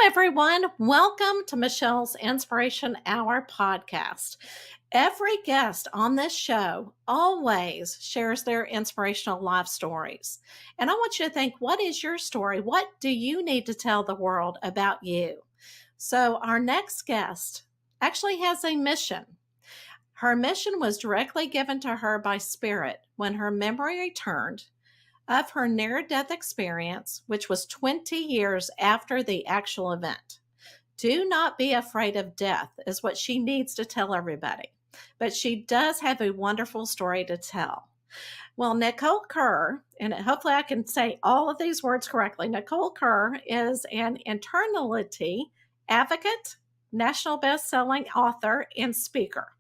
everyone. Welcome to Michelle's Inspiration Hour podcast. Every guest on this show always shares their inspirational life stories. And I want you to think, what is your story? What do you need to tell the world about you? So, our next guest actually has a mission. Her mission was directly given to her by Spirit when her memory returned of her near death experience, which was 20 years after the actual event. Do not be afraid of death, is what she needs to tell everybody. But she does have a wonderful story to tell. Well, Nicole Kerr, and hopefully I can say all of these words correctly, Nicole Kerr is an eternality advocate, national best-selling author, and speaker.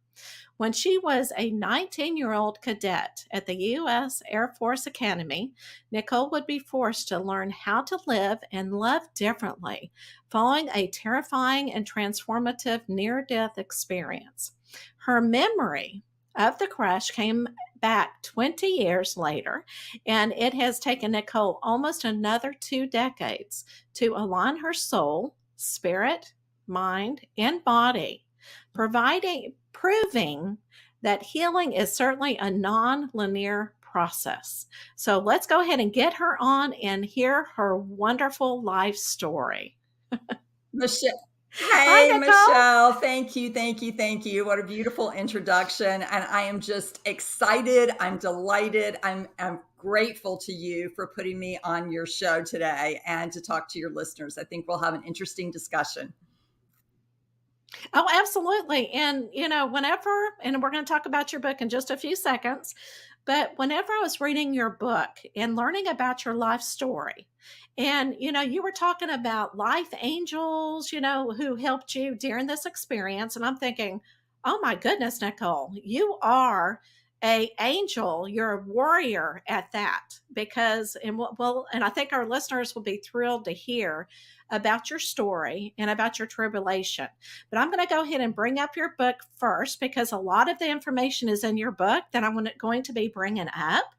When she was a 19-year-old cadet at the U.S. Air Force Academy, Nicole would be forced to learn how to live and love differently following a terrifying and transformative near-death experience. Her memory of the crash came back 20 years later, and it has taken Nicole almost another 2 decades to align her soul, spirit, mind, and body, proving that healing is certainly a non-linear process. So let's go ahead and get her on and hear her wonderful life story. Michelle. Hi, Hey, Nicole. Michelle. Thank you, thank you, thank you. What a beautiful introduction. And I am just excited. I'm delighted. I'm grateful to you for putting me on your show today and to talk to your listeners. I think we'll have an interesting discussion. Oh, absolutely. And, and we're going to talk about your book in just a few seconds, but whenever I was reading your book and learning about your life story, and, you were talking about life angels, who helped you during this experience. And I'm thinking, oh my goodness, Nicole, you are a angel. You're a warrior at that because, and I think our listeners will be thrilled to hear about your story and about your tribulation. But I'm going to go ahead and bring up your book first because a lot of the information is in your book that I'm going to be bringing up.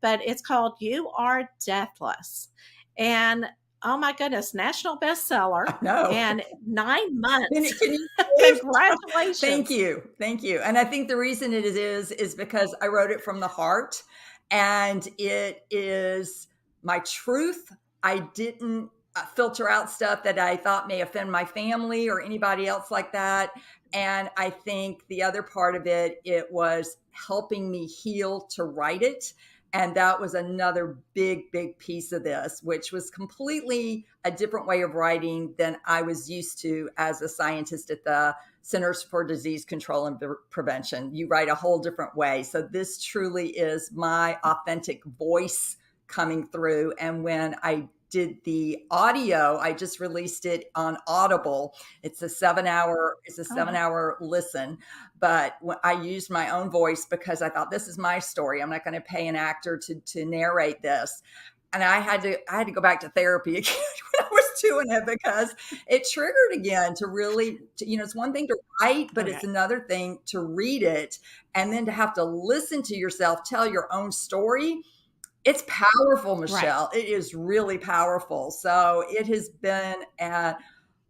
But it's called You Are Deathless. And oh my goodness, national bestseller. No. And 9 months. Can you Congratulations. Thank you. Thank you. And I think the reason it is because I wrote it from the heart and it is my truth. I didn't filter out stuff that I thought may offend my family or anybody else like that. And I think the other part of it was helping me heal to write it. And that was another big, big piece of this, which was completely a different way of writing than I was used to as a scientist at the Centers for Disease Control and Prevention. You write a whole different way. So this truly is my authentic voice coming through. And when I did the audio, I just released it on Audible. It's a 7-hour listen, but I used my own voice because I thought this is my story. I'm not going to pay an actor to narrate this. And I had to go back to therapy again when I was doing it because it triggered again to really, it's one thing to write, but It's another thing to read it and then to have to listen to yourself tell your own story. It's powerful, Michelle. Right. It is really powerful. So it has been an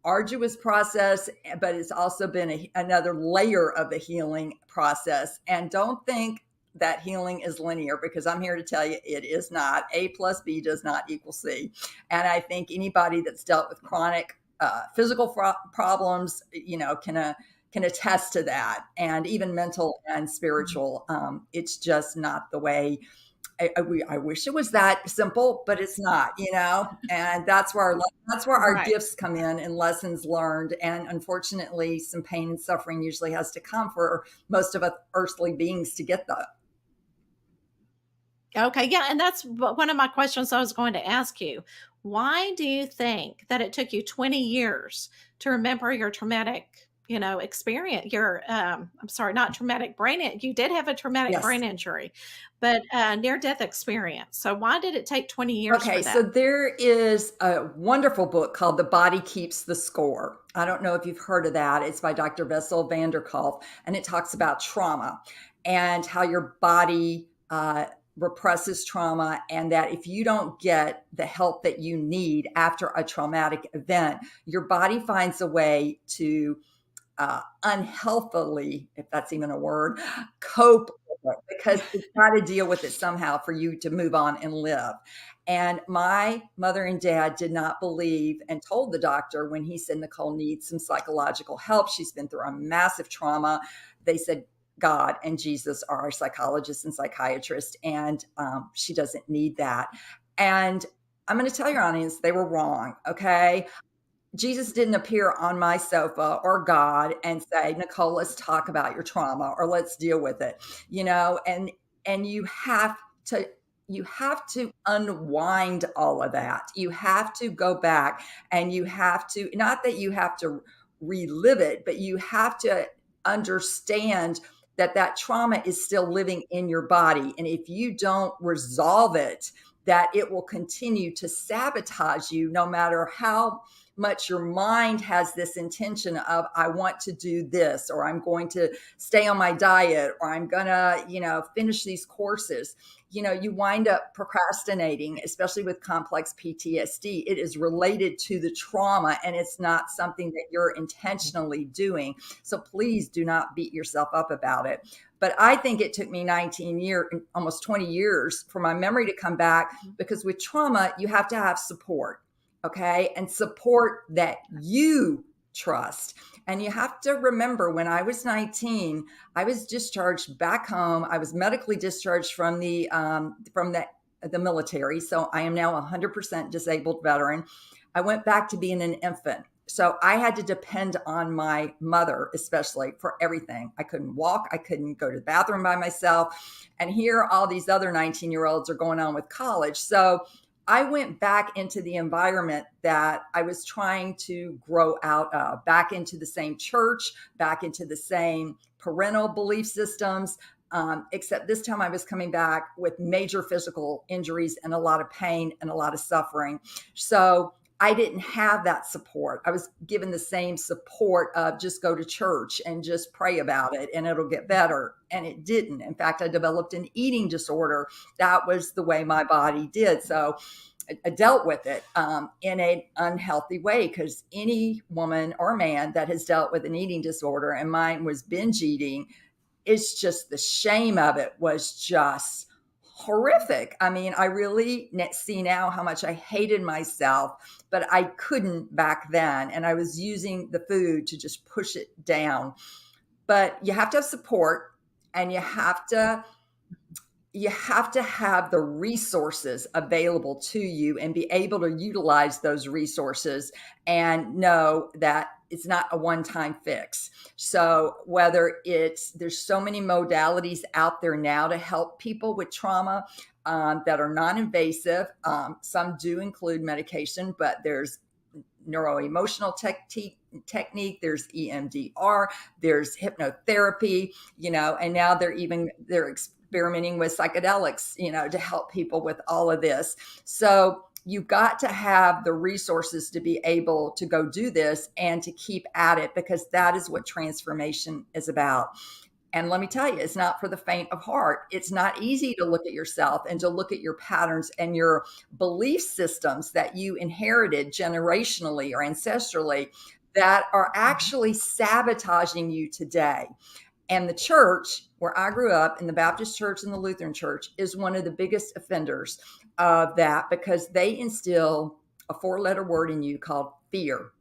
arduous process, but it's also been another layer of the healing process. And don't think that healing is linear because I'm here to tell you it is not. A plus B does not equal C. And I think anybody that's dealt with chronic physical problems, can attest to that. And even mental and spiritual, it's just not the way. I wish it was that simple, but it's not, and that's where our gifts come in and lessons learned. And unfortunately, some pain and suffering usually has to come for most of us earthly beings to get that. Okay. Yeah. And that's one of my questions I was going to ask you. Why do you think that it took you 20 years to remember your traumatic, experience? I'm sorry, not traumatic brain. You did have a traumatic brain injury, but near-death experience. So why did it take 20 years for that? So there is a wonderful book called The Body Keeps the Score. I don't know if you've heard of that. It's by Dr. Bessel van der Kolk, and it talks about trauma and how your body represses trauma, and that if you don't get the help that you need after a traumatic event, your body finds a way to unhealthily, if that's even a word, cope with it, because it's got to deal with it somehow for you to move on and live. And my mother and dad did not believe and told the doctor when he said Nicole needs some psychological help. She's been through a massive trauma. They said God and Jesus are our psychologists and psychiatrists, and she doesn't need that. And I'm going to tell your audience, they were wrong. Okay. Jesus didn't appear on my sofa or God and say, Nicole, let's talk about your trauma or let's deal with it, and to you have to unwind all of that. You have to go back and you have to, not that you have to relive it, but you have to understand that that trauma is still living in your body. And if you don't resolve it, that it will continue to sabotage you no matter how much your mind has this intention of, I want to do this, or I'm going to stay on my diet, or I'm going to, finish these courses. You wind up procrastinating, especially with complex PTSD. It is related to the trauma and it's not something that you're intentionally doing. So please do not beat yourself up about it. But I think it took me 19 years, almost 20 years for my memory to come back, because with trauma, you have to have support. Okay. And support that you trust. And you have to remember, when I was 19, I was discharged back home. I was medically discharged from the military. So I am now a 100% disabled veteran. I went back to being an infant. So I had to depend on my mother, especially, for everything. I couldn't walk. I couldn't go to the bathroom by myself. And here, all these other 19-year-olds are going on with college. So I went back into the environment that I was trying to grow out of, back into the same church, back into the same parental belief systems, except this time I was coming back with major physical injuries and a lot of pain and a lot of suffering. So I didn't have that support. I was given the same support of just go to church and just pray about it and it'll get better. And it didn't. In fact, I developed an eating disorder. That was the way my body did. So I dealt with it in an unhealthy way, because any woman or man that has dealt with an eating disorder, and mine was binge eating, it's just the shame of it was just horrific. I mean, I really see now how much I hated myself, but I couldn't back then. And I was using the food to just push it down. But you have to have support, and you have to have the resources available to you and be able to utilize those resources and know that it's not a one-time fix. So there's so many modalities out there now to help people with trauma that are non-invasive. Some do include medication, but there's neuroemotional technique, there's EMDR, there's hypnotherapy, and now they're experimenting with psychedelics, to help people with all of this. So you've got to have the resources to be able to go do this and to keep at it, because that is what transformation is about. And let me tell you, it's not for the faint of heart. It's not easy to look at yourself and to look at your patterns and your belief systems that you inherited generationally or ancestrally that are actually sabotaging you today. And the church where I grew up, in the Baptist church and the Lutheran church, is one of the biggest offenders of that, because they instill a 4-letter word in you called fear.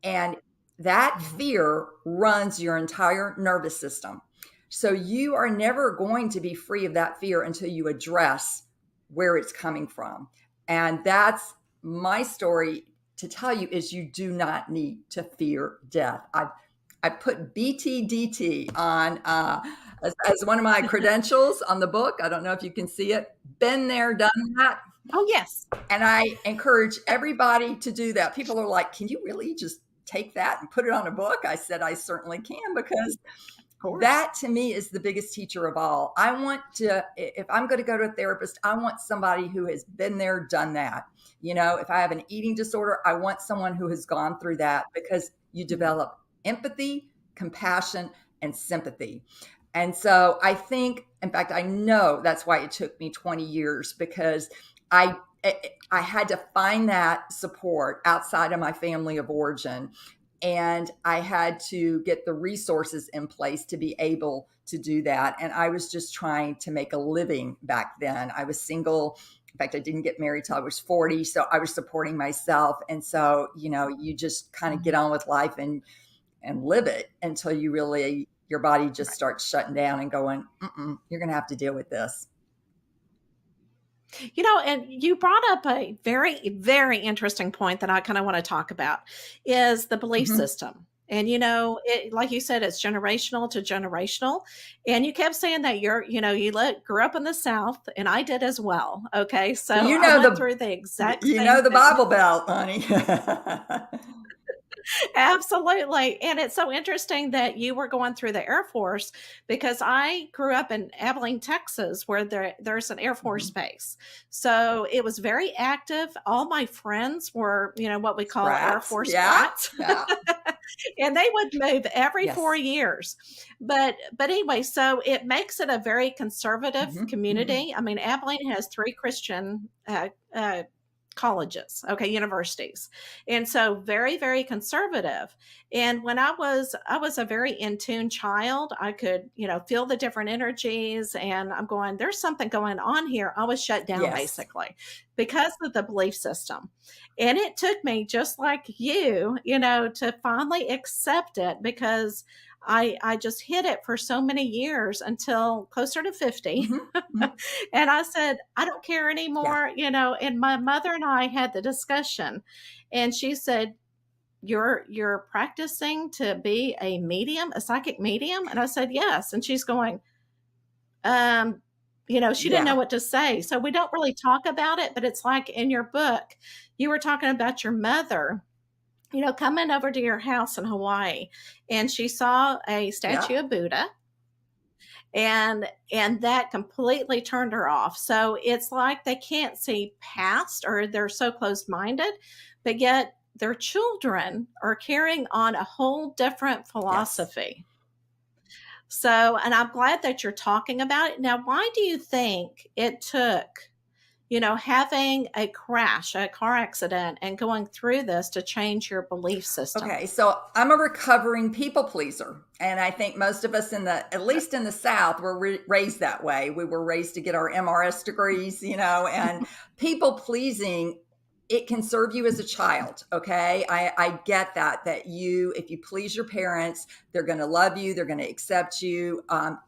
And that fear runs your entire nervous system. So you are never going to be free of that fear until you address where it's coming from. And that's my story to tell you, is you do not need to fear death. I put BTDT on as one of my credentials on the book. I don't know if you can see it. Been there, done that. Oh, yes. And I encourage everybody to do that. People are like, can you really just take that and put it on a book? I said, I certainly can, because that to me is the biggest teacher of all. I want to, if I'm going to go to a therapist, I want somebody who has been there, done that. If I have an eating disorder, I want someone who has gone through that, because you develop empathy, compassion, and sympathy. And so I think, in fact, I know that's why it took me 20 years, because I I had to find that support outside of my family of origin. And I had to get the resources in place to be able to do that. And I was just trying to make a living back then. I was single. In fact, I didn't get married till I was 40. So I was supporting myself. And so, you just kind of get on with life and live it until you really, your body just Right. starts shutting down and going, you're going to have to deal with this. And you brought up a very, very interesting point that I kind of want to talk about is the belief Mhm. system. And like you said, it's generational to generational. And you kept saying that grew up in the South, and I did as well. Okay, so So I went through the exact same the thing. Bible Belt, honey. Absolutely. And it's so interesting that you were going through the Air Force, because I grew up in Abilene, Texas, where there's an Air Force Mhm. base. So it was very active. All my friends were, what we call Air Sprats. Force Yeah. brats. Yeah. And they would move every four Yes. years. But anyway, so it makes it a very conservative Mhm. Mhm. community. I mean, Abilene has three Christian colleges, okay, universities. And so very, very conservative. And when I was a very in tune child. I could, feel the different energies, and I'm going, there's something going on here. I was shut down Yes. basically because of the belief system. And it took me, just like you, to finally accept it, because I just hid it for so many years until closer to 50. Mhm. Mhm. And I said, I don't care Yeah. anymore. And my mother and I had the discussion, and she said, you're practicing to be a medium, a psychic medium? And I said, yes. And she's going, um, she didn't know Yeah. what to say. So we don't really talk about it, but it's like in your book, you were talking about your mother, coming over to your house in Hawaii, and she saw a Yeah. statue of Buddha, and that completely turned her off. So it's like they can't see past, or they're so closed-minded, but yet their children are carrying on a whole different Yes. philosophy. So, and I'm glad that you're talking about it. Now, why do you think it took, having a crash, a car accident, and going through this to change your belief system? Okay, so I'm a recovering people pleaser. And I think most of us at least in the South, were raised that way. We were raised to get our MRS degrees, and people pleasing, it can serve you as a child. Okay. I get that if you please your parents, they're going to love you. They're going to accept you.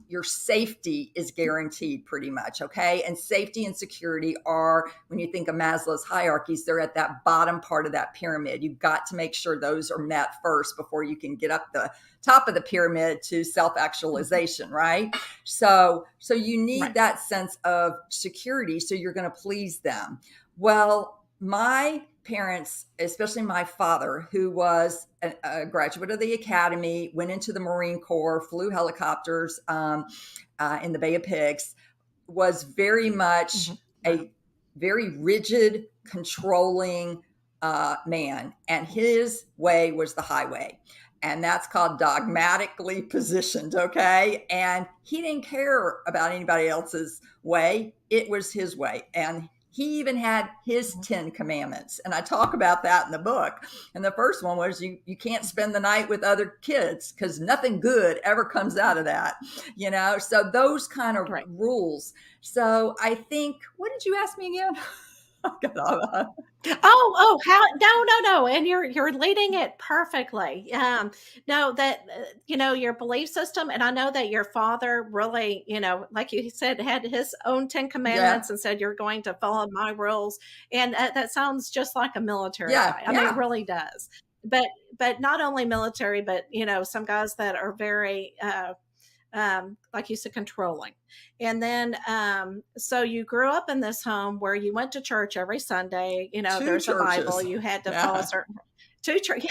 Your safety is guaranteed pretty much. Okay. And safety and security are, when you think of Maslow's hierarchies, they're at that bottom part of that pyramid. You've got to make sure those are met first before you can get up the top of the pyramid to self-actualization, right? So you need Right. that sense of security, so you're going to please them. Well, my parents, especially my father, who was a graduate of the academy, went into the Marine Corps, flew helicopters in the Bay of Pigs, was very much Mhm. Wow. a very rigid, controlling man. And his way was the highway. And that's called dogmatically positioned. Okay. And he didn't care about anybody else's way, it was his way. And he even had his Mhm. 10 commandments. And I talk about that in the book. And the first one was you can't spend the night with other kids, because nothing good ever comes out of that. So those kind of Right. rules. So I think, what did you ask me again? I got all How no, and you're leading it perfectly. No, that your belief system, and I know that your father really, like you said, had his own 10 Yeah. commandments and said you're going to follow my rules, and that sounds just like a military Yeah. guy. I mean, it Yeah. really does. But not only military, but some guys that are very like you said, controlling. And then, so you grew up in this home where you went to church every Sunday. Two There's a Bible. churches. You had to follow Yeah. certain two church,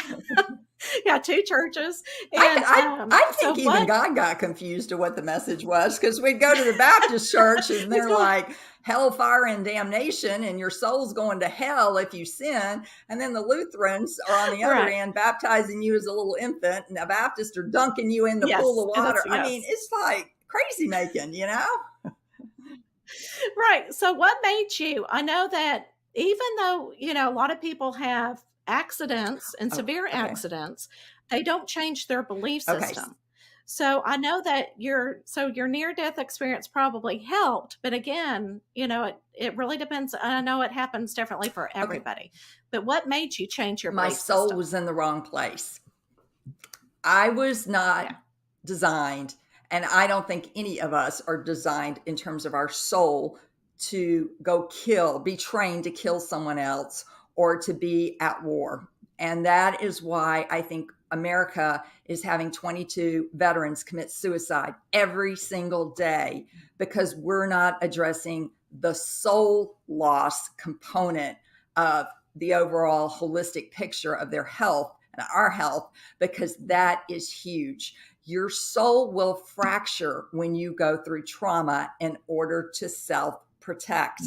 yeah, two churches. I, And I, I so think even what? God got confused to what the message was, because we'd go to the Baptist church and He's they're going, like hellfire and damnation, and your soul's going to hell if you sin. And then the Lutherans are on the other right? end, baptizing you as a little infant, and the Baptists are dunking you in the pool Yes, of and that's water. I mean, yes. it's like, crazy making, you know? Right. So what made you I know that even though, a lot of people have accidents and Oh, severe okay. accidents, they don't change their belief Okay. system. So I know that your near death experience probably helped, but again, it really depends. I know it happens differently for Okay. everybody. But what made you change your My belief soul system? was in the wrong place. I was not Yeah. designed, and I don't think any of us are designed in terms of our soul to go kill, be trained to kill someone else or to be at war. And that is why I think America is having 22 veterans commit suicide every single day, because we're not addressing the soul loss component of the overall holistic picture of their health and our health, because that is huge. Your soul will fracture when you go through trauma in order to self protect.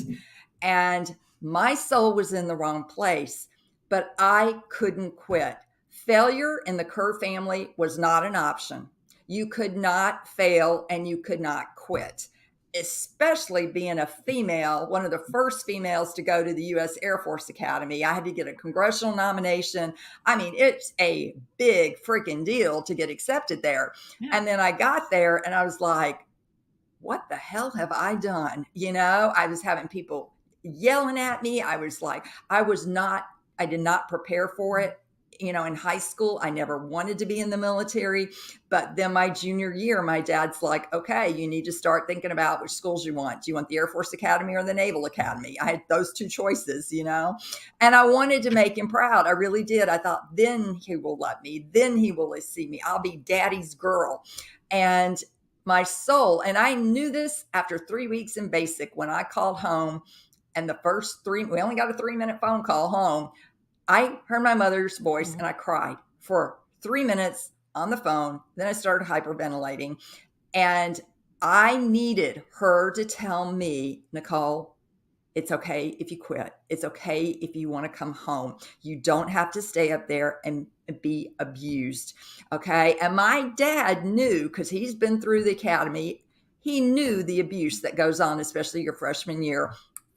And my soul was in the wrong place, but I couldn't quit. Failure in the Kerr family was not an option. You could not fail and you could not quit, especially being a female, one of the first females to go to the US Air Force Academy. I had to get a congressional nomination. I mean, it's a big freaking deal to get accepted there. Yeah. And then I got there and I was like, what the hell have I done? You know, I was having people yelling at me. I did not prepare for it. You know, in high school, I never wanted to be in the military. But then my junior year, my dad's like, okay, you need to start thinking about which schools you want. Do you want the Air Force Academy or the Naval Academy? I had those two choices, you know, and I wanted to make him proud. I really did. I thought, then he will love me. Then he will see me. I'll be daddy's girl. And my soul, and I knew this after 3 weeks in basic when I called home, and the first three, we only got a 3-minute phone call home. I heard my mother's voice Mhm. and I cried for 3 minutes on the phone. Then I started hyperventilating, and I needed her to tell me, Nicole, it's okay if you quit. It's okay if you want to come home. You don't have to stay up there and be abused. Okay. And my dad knew, because he's been through the academy, he knew the abuse that goes on, especially your freshman year: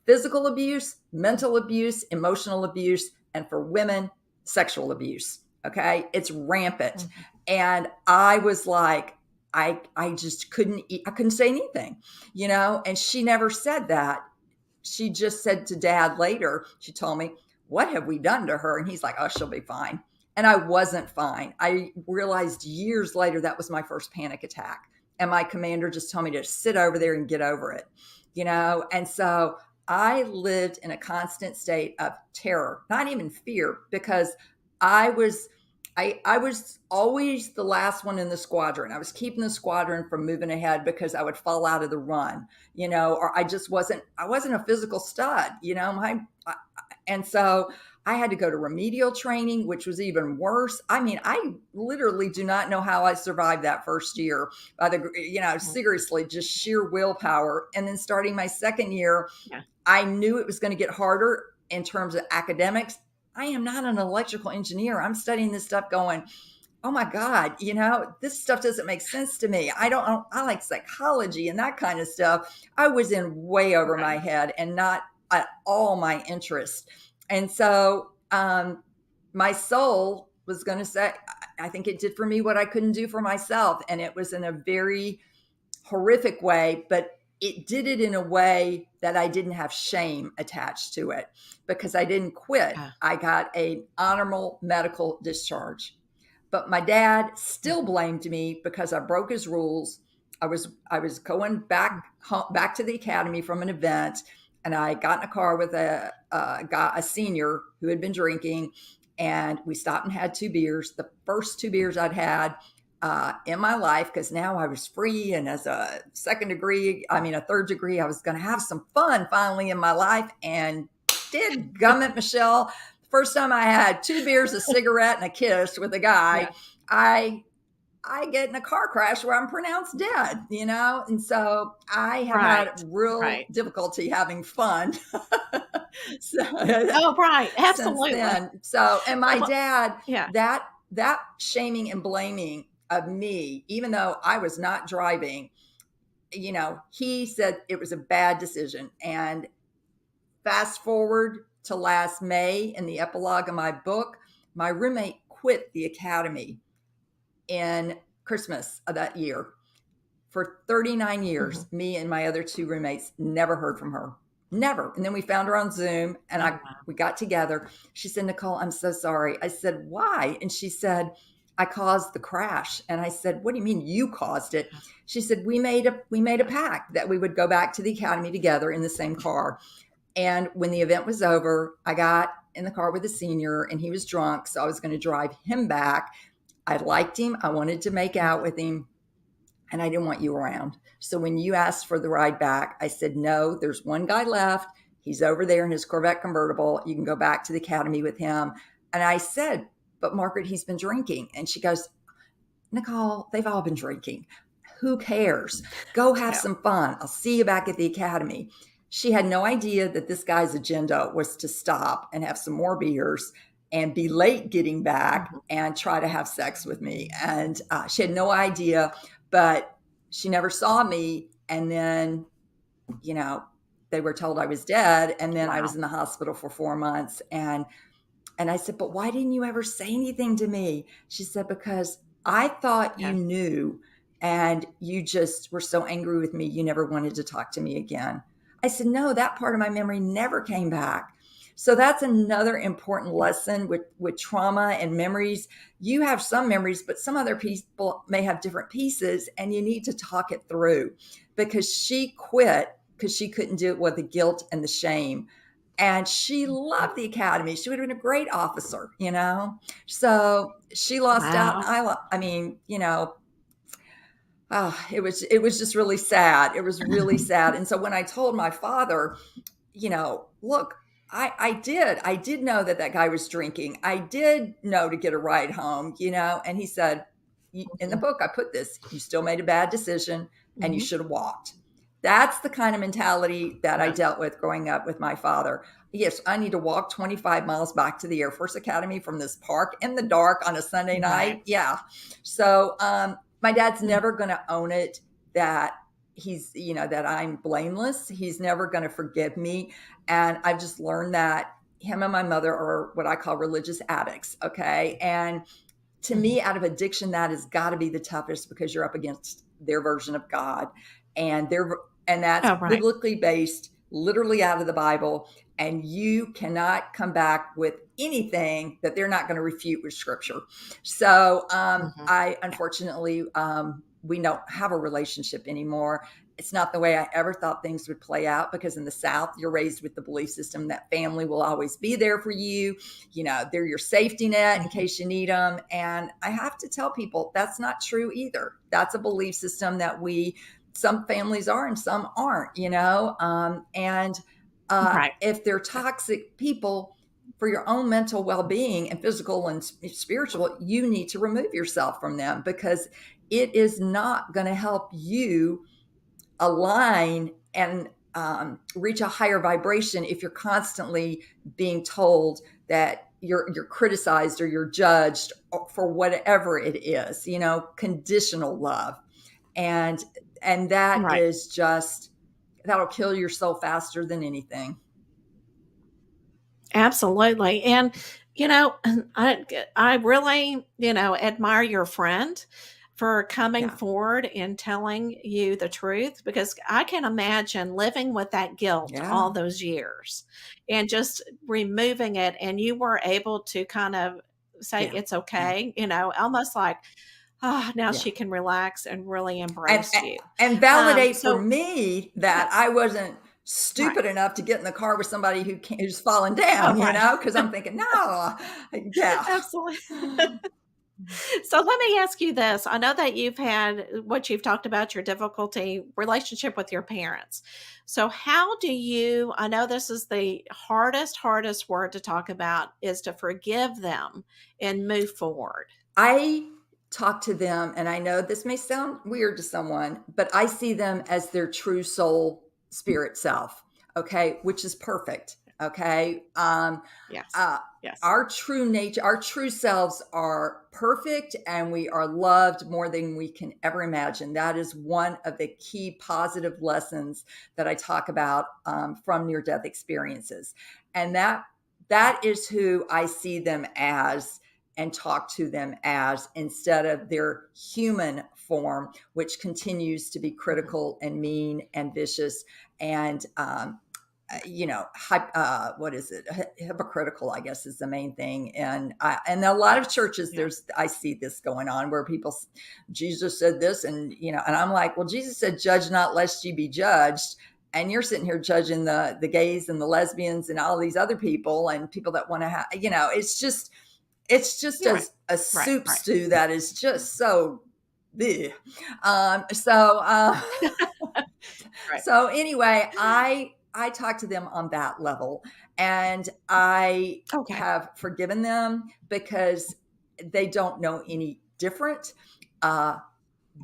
physical abuse, mental abuse, emotional abuse, and for women, sexual abuse. Okay. It's rampant. Mhm. And I was like, I just couldn't I couldn't say anything, you know, and she never said that. She just said to dad later, she told me, what have we done to her? And he's like, oh, she'll be fine. And I wasn't fine. I realized years later that was my first panic attack. And my commander just told me to sit over there and get over it, you know? And so I lived in a constant state of terror, not even fear, because I was I was always the last one in the squadron. I was keeping the squadron from moving ahead because I would fall out of the run, you know, or I wasn't a physical stud, you know, and so I had to go to remedial training, which was even worse. I mean, I literally do not know how I survived that first year by Mhm. seriously, just sheer willpower. And then starting my second year, Yeah. I knew it was going to get harder in terms of academics. I am not an electrical engineer. I'm studying this stuff going, oh my God, you know, this stuff doesn't make sense to me. I like psychology and that kind of stuff. I was in way over my Right. head and not at all my interest. And so my soul was going to say, I think it did for me what I couldn't do for myself. And it was in a very horrific way, but it did it in a way that I didn't have shame attached to it, because I didn't quit. Yeah. I got an honorable medical discharge, but my dad still Mhm. blamed me because I broke his rules. I was going back home, back to the academy from an event, and I got in a car with a senior who had been drinking, and we stopped and had 2 beers. The first 2 beers I'd had in my life, because now I was free, and as a third degree, I was going to have some fun finally in my life. And did gummit, Michelle, first time I had 2 beers, a cigarette, and a kiss with a guy, Yeah. I I get in a car crash where I'm pronounced dead, you know? And so I have had Right. real Right. difficulty having fun. So Oh, right. since Absolutely. then. So, and my Well, dad, yeah. that shaming and blaming of me, even though I was not driving, he said it was a bad decision. And fast forward to last May, in the epilogue of my book, my roommate quit the academy in Christmas of that year. For 39 Mhm. years, me and my other two roommates never heard from her. Never. And then we found her on Zoom, and Oh, we got together. She said, "Nicole, I'm so sorry." I said, "Why?" And she said, "I caused the crash." And I said, "What do you mean you caused it?" She said, "We made a pact that we would go back to the academy together in the same car." And when the event was over, I got in the car with a senior, and he was drunk, so I was going to drive him back. I liked him. I wanted to make out with him, and I didn't want you around. So when you asked for the ride back, I said, "No, there's one guy left. He's over there in his Corvette convertible. You can go back to the academy with him." And I said, "But Margaret, he's been drinking." And she goes, "Nicole, they've all been drinking. Who cares? Go have yeah. some fun. I'll see you back at the academy." She had no idea that this guy's agenda was to stop and have some more beers and be late getting back Mhm. and try to have sex with me. And she had no idea, but she never saw me. And then, you know, they were told I was dead. And then I was Wow. in the hospital for 4 months. And I said, "But why didn't you ever say anything to me?" She said, "Because I thought you Yeah. knew, and you just were so angry with me, you never wanted to talk to me again." I said, "No, that part of my memory never came back." So that's another important lesson with trauma and memories. You have some memories, but some other people may have different pieces, and you need to talk it through, because she quit because she couldn't do it with the guilt and the shame. And she Mhm. loved the academy. She would have been a great officer. So she lost out. Wow. I mean, it was just really sad. It was really sad. And so when I told my father, "Look, I did know that that guy was drinking. I did know to get a ride home. And he said, "In the Mhm. book, I put this, you still made a bad decision, and you Mhm. should have walked." That's the kind of mentality that I Yeah. dealt with growing up with my father. Yes, I need to walk 25 miles back to the Air Force Academy from this park in the dark on a Sunday Right. night. Yeah. So my dad's Mm. never going to own it that that I'm blameless. He's never going to forgive me. And I've just learned that him and my mother are what I call religious addicts. Okay. And to Mhm. me, out of addiction, that has got to be the toughest, because you're up against their version of God, and that's Oh, right. biblically based, literally out of the Bible. And you cannot come back with anything that they're not going to refute with scripture. So Mhm. I Yeah. unfortunately, we don't have a relationship anymore. It's not the way I ever thought things would play out, because in the South, you're raised with the belief system that family will always be there for you. They're your safety net in Mhm. case you need them. And I have to tell people that's not true either. That's a belief system that some families are and some aren't. And Right. if they're Yeah. toxic people, for your own mental well-being and physical and spiritual, you need to remove yourself from them, because it is not going to help you align and reach a higher vibration if you're constantly being told that you're criticized or you're judged for whatever it is. Conditional love, and that Right. is just, that'll kill your soul faster than anything. Absolutely. And, I really, admire your friend for coming Yeah, forward and telling you the truth, because I can imagine living with that guilt yeah, all those years and just removing it. And you were able to kind of say, yeah, it's yeah, okay, almost like, now yeah. she can relax and really and embrace you. and validate for So, me yeah, that I wasn't right. stupid enough to get in the car with somebody who's fallen Oh, down, right. because I'm thinking, no, yeah. Absolutely. So let me ask you this. I know that you've had what you've talked about your difficulty relationship with your parents. So how do you, I know this is the hardest word to talk about, is to forgive them and move forward. I talk to them, and I know this may sound weird to someone, but I see them as their true soul spirit self, okay, which is perfect. Okay. Yes. Uh, Yes. our true nature, our true selves are perfect and we are loved more than we can ever imagine. That is one of the key positive lessons that I talk about from near death experiences. And that is who I see them as and talk to them as instead of their human form, which continues to be Mhm. critical and mean and vicious and what is it? Hypocritical, I guess, is the main thing. And a lot of Yes. churches, Yeah. I see this going on where Jesus said this, and and I'm like, well, Jesus said, "Judge not, lest ye be judged." And you're sitting here judging the gays and the lesbians and all these other people and people that want to have, it's just You're right. a Right. soup Right. stew that is just so. Bleh. So Right. so anyway, I talk to them on that level, and I Okay. have forgiven them because they don't know any different. Uh,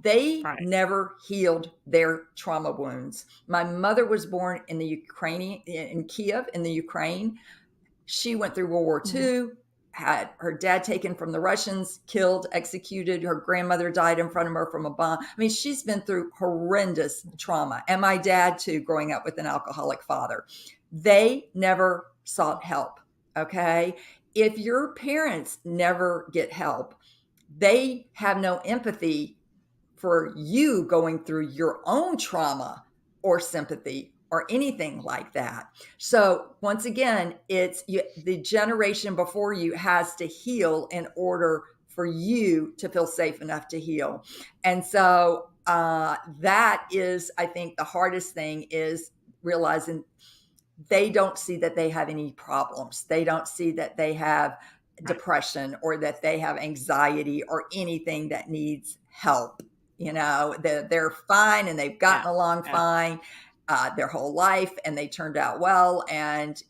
they Right. never healed their trauma wounds. My mother was born in the Ukraine in Kiev in the Ukraine. She went through World War Mhm. II, had her dad taken from the Russians, killed, executed. Her grandmother died in front of her from a bomb. I mean, she's been through horrendous trauma. And my dad, too, growing up with an alcoholic father. They never sought help. Okay. If your parents never get help, they have no empathy for you going through your own trauma or sympathy or anything like that. So once again, the generation before you has to heal in order for you to feel safe enough to heal. And so that is, I think, the hardest thing is realizing they don't see that they have any problems. They don't see that they have Right. depression or that they have anxiety or anything that needs help. They're fine and they've Yeah. gotten along Yeah. fine their whole life and they turned out well. And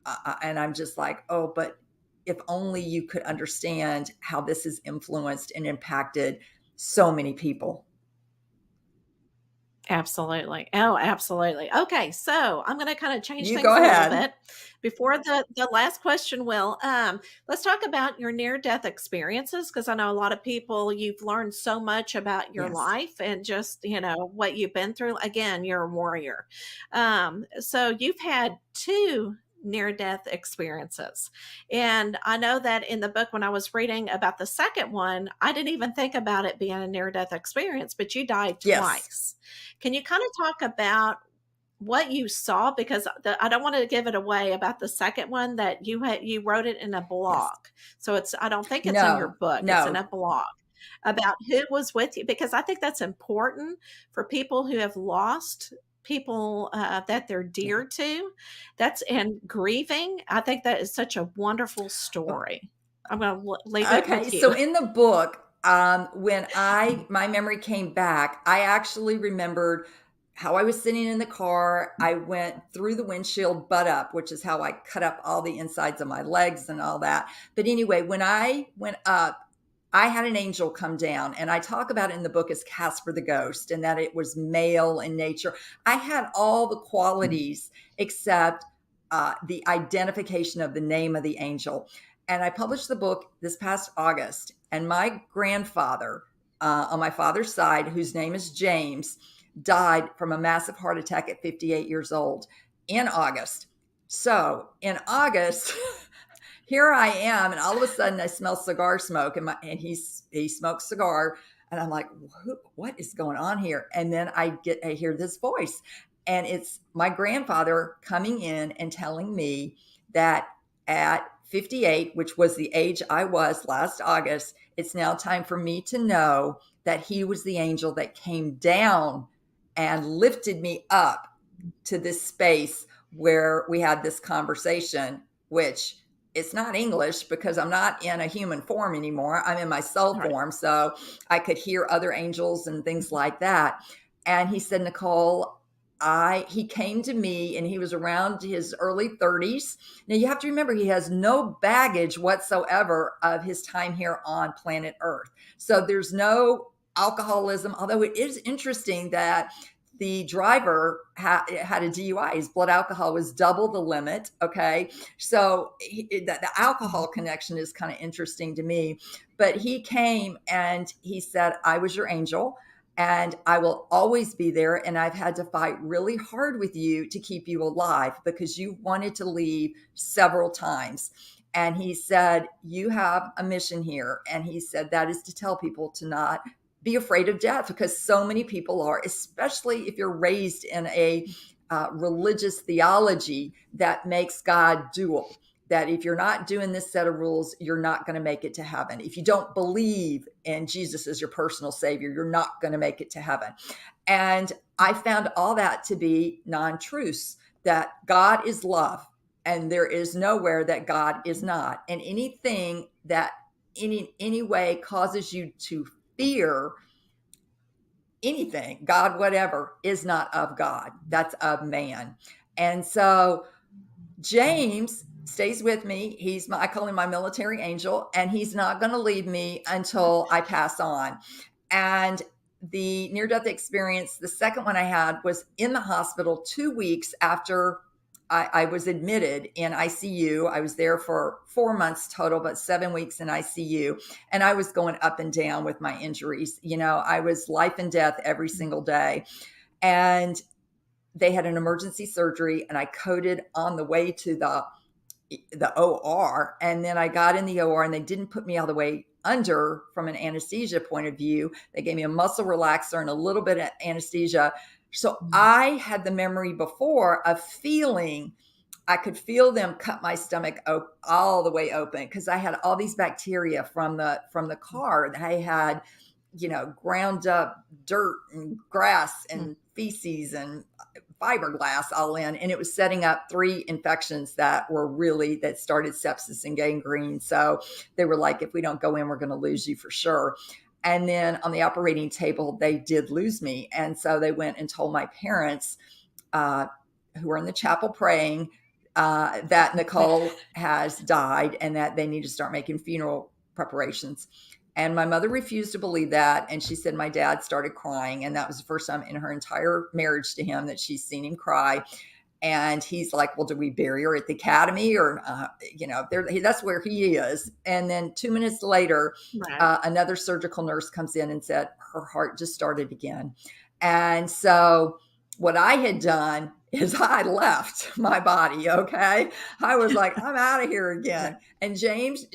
I'm just like, oh, but if only you could understand how this has influenced and impacted so many people. Absolutely. Oh, absolutely. Okay, so I'm gonna kinda change You go things a little ahead. bit. Before the last question, Will, let's talk about your near-death experiences because I know a lot of people, you've learned so much about your Yes. life and just, what you've been through. Again, you're a warrior. So you've had 2 near-death experiences, and I know that in the book when I was reading about the second one, I didn't even think about it being a near-death experience, but you died Yes. twice. Can you kind of talk about what you saw? Because I don't want to give it away about the second one that you wrote it in a Yes. blog. So I don't think it's in your No, book. It's in no. a blog about who was with you because I think that's important for people who have lost people that they're Yeah. dear to. That's and grieving. I think that is such a wonderful story. I'm going to leave it Okay, with so you. in the book, when I my memory came back, I actually remembered how I was sitting in the car. I went through the windshield butt up, which is how I cut up all the insides of my legs and all that. But anyway, when I went up, I had an angel come down, and I talk about it in the book as Casper the Ghost, and that it was male in nature. I had all the qualities except the identification of the name of the angel. And I published the book this past August. And my grandfather, on my father's side, whose name is James, died from a massive heart attack at 58 years old in August. So in August, here I am, and all of a sudden I smell cigar smoke, and he smokes cigar, and I'm like, what is going on here? And then I hear this voice, and it's my grandfather coming in and telling me that at 58, which was the age I was last August, it's now time for me to know that he was the angel that came down and lifted me up to this space where we had this conversation, which it's not English because I'm not in a human form anymore. I'm in my soul All right. form. So I could hear other angels and things like that. And he said, Nicole, he came to me and he was around his early 30s. Now you have to remember he has no baggage whatsoever of his time here on planet Earth. So there's no alcoholism, although it is interesting that the driver had a DUI. His blood alcohol was double the limit. Okay. So the alcohol connection is kind of interesting to me. But he came and he said, I was your angel and I will always be there. And I've had to fight really hard with you to keep you alive because you wanted to leave several times. And he said, you have a mission here. And he said, that is to tell people to not be afraid of death because so many people are, especially if you're raised in a religious theology that makes God dual. That if you're not doing this set of rules, you're not going to make it to heaven. If you don't believe in Jesus as your personal savior, you're not going to make it to heaven. And I found all that to be non-truths, that God is love and there is nowhere that God is not. And anything that any way causes you to fear anything, God, whatever, is not of God. That's of man. And so James stays with me. I call him my military angel, and he's not going to leave me until I pass on. And the near-death experience, the second one I had was in the hospital 2 weeks after I was admitted in ICU. I was there for 4 months total, but 7 weeks in ICU. And I was going up and down with my injuries. I was life and death every single day. And they had an emergency surgery, and I coded on the way to the OR. And then I got in the OR, and they didn't put me all the way under from an anesthesia point of view. They gave me a muscle relaxer and a little bit of anesthesia. So I had the memory before of feeling, I could feel them cut my stomach all the way open because I had all these bacteria from the car that I had, ground up dirt and grass and feces and fiberglass all in. And it was setting up 3 infections that started sepsis and gangrene. So they were like, if we don't go in, we're going to lose you for sure. And then on the operating table, they did lose me. And so they went and told my parents, who were in the chapel praying, that Nicole has died and that they need to start making funeral preparations. And my mother refused to believe that. And she said my dad started crying. And that was the first time in her entire marriage to him that she's seen him cry. And he's like, well, do we bury her at the academy? Or, that's where he is. And then 2 minutes later, Right. another surgical nurse comes in and said, her heart just started again. And so what I had done is I left my body. Okay. I was like, I'm out of here again. And James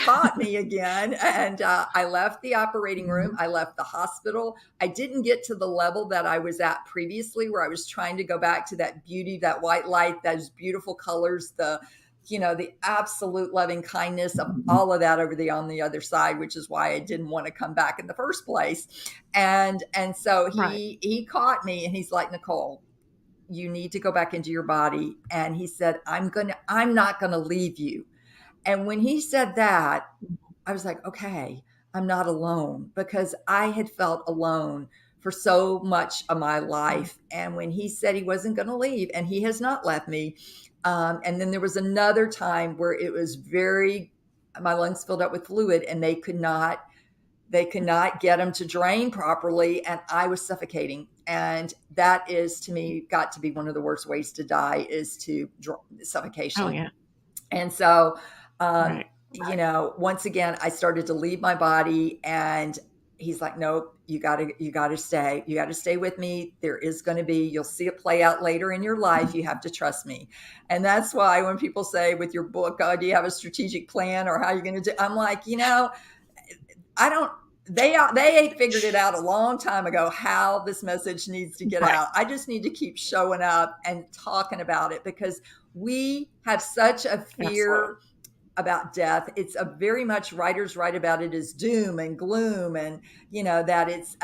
fought me again. And I left the operating room. I left the hospital. I didn't get to the level that I was at previously, where I was trying to go back to that beauty, that white light, those beautiful colors, the absolute loving kindness of all of that on the other side, which is why I didn't want to come back in the first place. And so Right. he caught me and he's like, Nicole, you need to go back into your body. And he said, I'm not going to leave you. And when he said that, I was like, okay, I'm not alone, because I had felt alone for so much of my life. And when he said he wasn't going to leave, and he has not left me. And then there was another time where it was my lungs filled up with fluid and they could not get them to drain properly. And I was suffocating. And that is, to me, got to be one of the worst ways to die, is to Oh, suffocation. yeah. And so, Right. once again, I started to leave my body, and he's like, nope, you gotta stay with me. You'll see it play out later in your life. You have to trust me. And that's why when people say with your book, oh, do you have a strategic plan or how you're going to do? I'm like, I don't, they figured it out a long time ago how this message needs to get Right. out. I just need to keep showing up and talking about it, because we have such a Absolutely. fear about death. It's a very much, writers write about it as doom and gloom, and that it's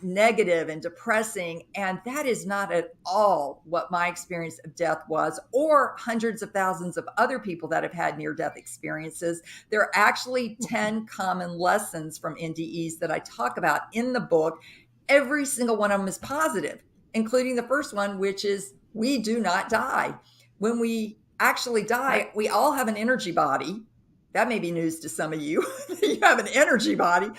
negative and depressing. And that is not at all what my experience of death was, or hundreds of thousands of other people that have had near-death experiences. There are actually 10 common lessons from NDEs that I talk about in the book. Every single one of them is positive, including the first one, which is we do not die. When we actually die, Right. we all have an energy body. That may be news to some of you. You have an energy body,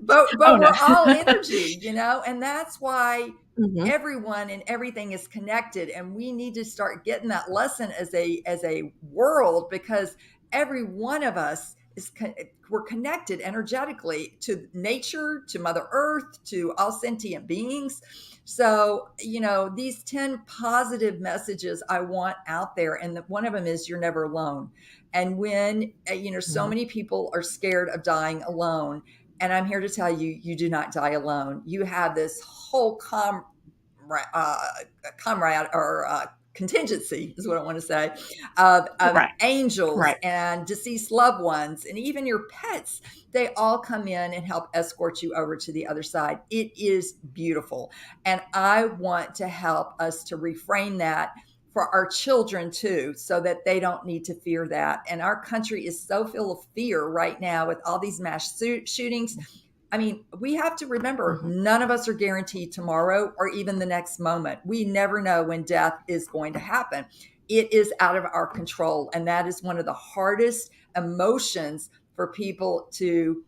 Oh, but no. we're all energy, and that's why Mhm. everyone and everything is connected, and we need to start getting that lesson as a world, because every one of us we're connected energetically to nature, to Mother Earth, to all sentient beings. So, these 10 positive messages I want out there, and one of them is you're never alone. And when so Mhm. many people are scared of dying alone, and I'm here to tell you, you do not die alone. You have this whole uh, comrade or contingency, is what I want to say, of Right. angels Right. and deceased loved ones, and even your pets. They all come in and help escort you over to the other side. It is beautiful. And I want to help us to reframe that for our children too, so that they don't need to fear that. And our country is so full of fear right now with all these mass shootings. I mean, we have to remember, Mhm. none of us are guaranteed tomorrow or even the next moment. We never know when death is going to happen. It is out of our control. And that is one of the hardest emotions for people to,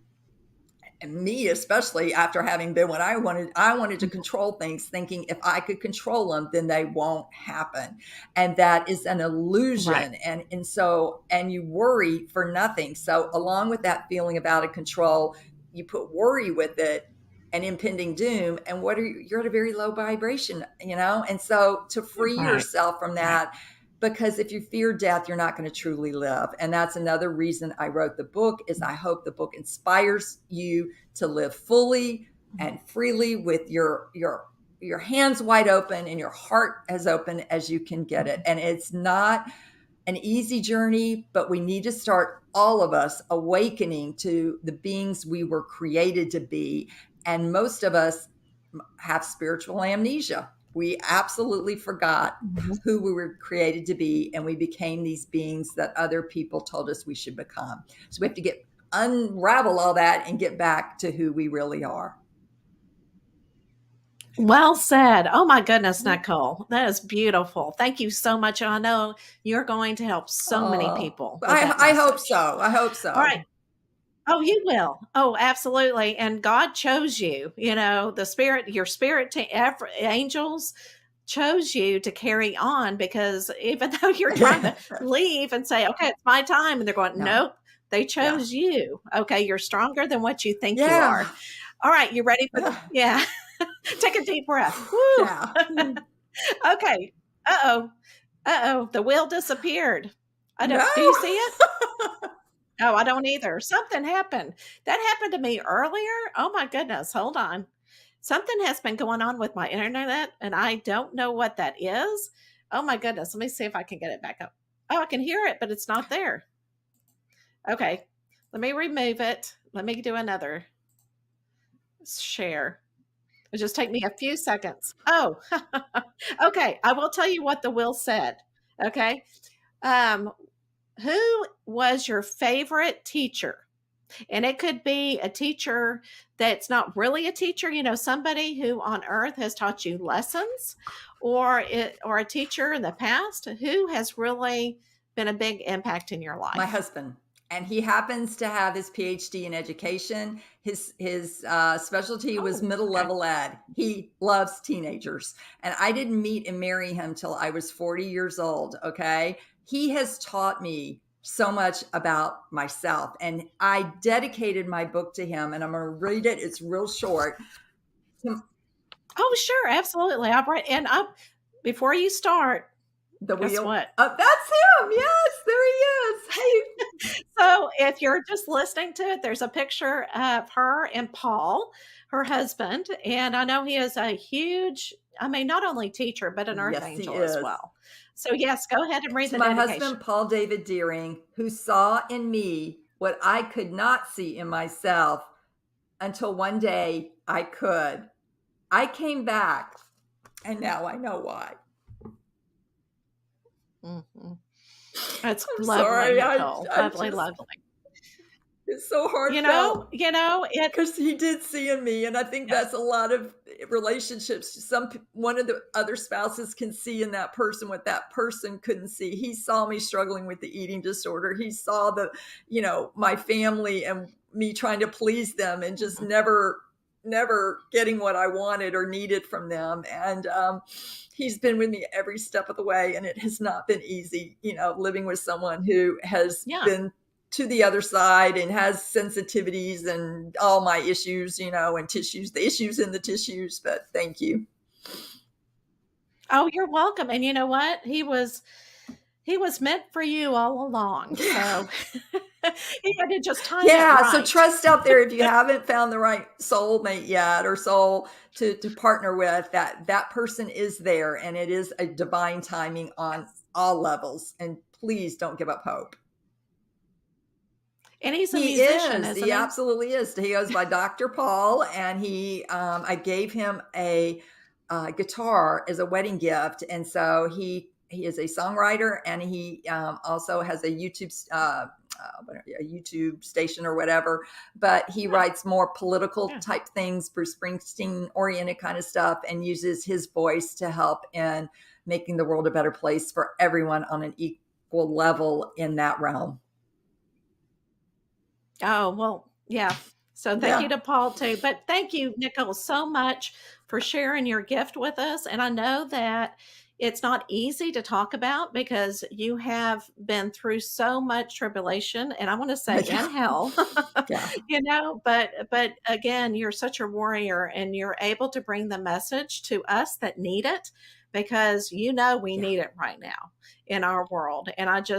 and me especially, after having been when I wanted to Mhm. control things, thinking if I could control them, then they won't happen. And that is an Right. illusion. And you worry for nothing. So along with that feeling of out of control, you put worry with it and impending doom. And you're at a very low vibration, and so to free Right. yourself from Right. that, because if you fear death, you're not going to truly live. And that's another reason I wrote the book, is I hope the book inspires you to live fully and freely with your hands wide open and your heart as open as you can get it. And it's not an easy journey, but we need to start, all of us, awakening to the beings we were created to be. And most of us have spiritual amnesia. We absolutely forgot Mhm. who we were created to be, and we became these beings that other people told us we should become. So we have to unravel all that and get back to who we really are. Well said. Oh my goodness, Nicole. That is beautiful. Thank you so much. I know you're going to help so many Oh, people with that I hope message. so. I hope All so. right. Oh, you will. Oh, absolutely. And God chose you. The spirit, your spirit to angels chose you to carry on, because even though you're trying to leave and say, okay, it's my time, and they're going, Yeah. nope, they Yeah. chose you. Okay, you're stronger than what you think you Yeah. are. All right, you ready for the, yeah. Take a deep breath. Woo. Yeah. Okay. Uh-oh. Uh-oh. The wheel disappeared. I No. don't, do you see it? Oh, I don't either. Something happened. That happened to me earlier. Oh my goodness. Hold on. Something has been going on with my internet, and I don't know what that is. Oh my goodness. Let me see if I can get it back up. Oh, I can hear it, but it's not there. Okay. Let me remove it. Let me do another share. It'll just take me a few seconds. Oh, okay. I will tell you what the will said. Okay. Um, who was your favorite teacher? And it could be a teacher that's not really a teacher, somebody who on earth has taught you lessons, or a teacher in the past who has really been a big impact in your My life. husband, and he happens to have his PhD in education. His specialty was Oh, middle okay. level ed. He loves teenagers, and I didn't meet and marry him till I was 40 years old. Okay, he has taught me so much about myself, and I dedicated my book to him. And I'm going to read it. It's real short. Oh, sure, absolutely. I'll write and up before you start. The Guess wheel. what? That's him. Yes, there he is. Hey. So if you're just listening to it, there's a picture of her and Paul, her husband. And I know he is a huge, I mean, not only teacher, but an earth Yes, he angel as is. well. So, yes, go ahead and read To the my dedication. husband, Paul David Deering, who saw in me what I could not see in myself until one day I could. I came back, and now I know why. Mhm. That's I'm lovely, sorry. Nicole. I Lovely, just, lovely. It's so heartfelt. It Because he did see in me, and I think yes. that's a lot of relationships. One of the other spouses can see in that person what that person couldn't see. He saw me struggling with the eating disorder. He saw my family and me trying to please them and just Mhm. never getting what I wanted or needed from them. And he's been with me every step of the way, and it has not been easy, living with someone who has Yeah. been to the other side and has sensitivities and all my issues, and tissues, the issues in the tissues. But thank you. Oh, you're welcome, and you know what? He was meant for you all along, Yeah. so he had to just time it Yeah. So right. trust out there if you haven't found the right soulmate yet or soul to partner with, that person is there and it is a divine timing on Yes. all levels. And please don't give up hope. And he's a He musician, is. isn't He he? absolutely is. He goes by Dr. Paul, and I gave him a guitar as a wedding gift, and so he is a songwriter, and he also has a YouTube station or whatever. But he Yeah, writes more political yeah. type things, Bruce Springsteen oriented kind of stuff, and uses his voice to help in making the world a better place for everyone on an equal level in that realm. Oh, well, yeah. So thank you Yeah. to Paul too. But thank you, Nicole, so much for sharing your gift with us. And I know that it's not easy to talk about because you have been through so much tribulation, and I want to say in Yeah. hell, Yeah. but again, you're such a warrior and you're able to bring the message to us that need it because we Yeah. need it right now in our world. And I want to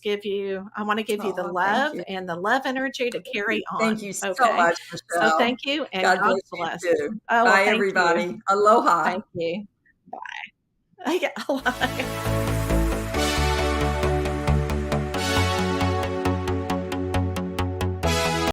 give you the Oh, thank love you. and the love energy to carry Thank on. you so Okay. much, So Michelle. thank you and God God bless you bless. too. Oh, well, Bye, thank you. everybody. Aloha. Thank you. Bye. Yeah.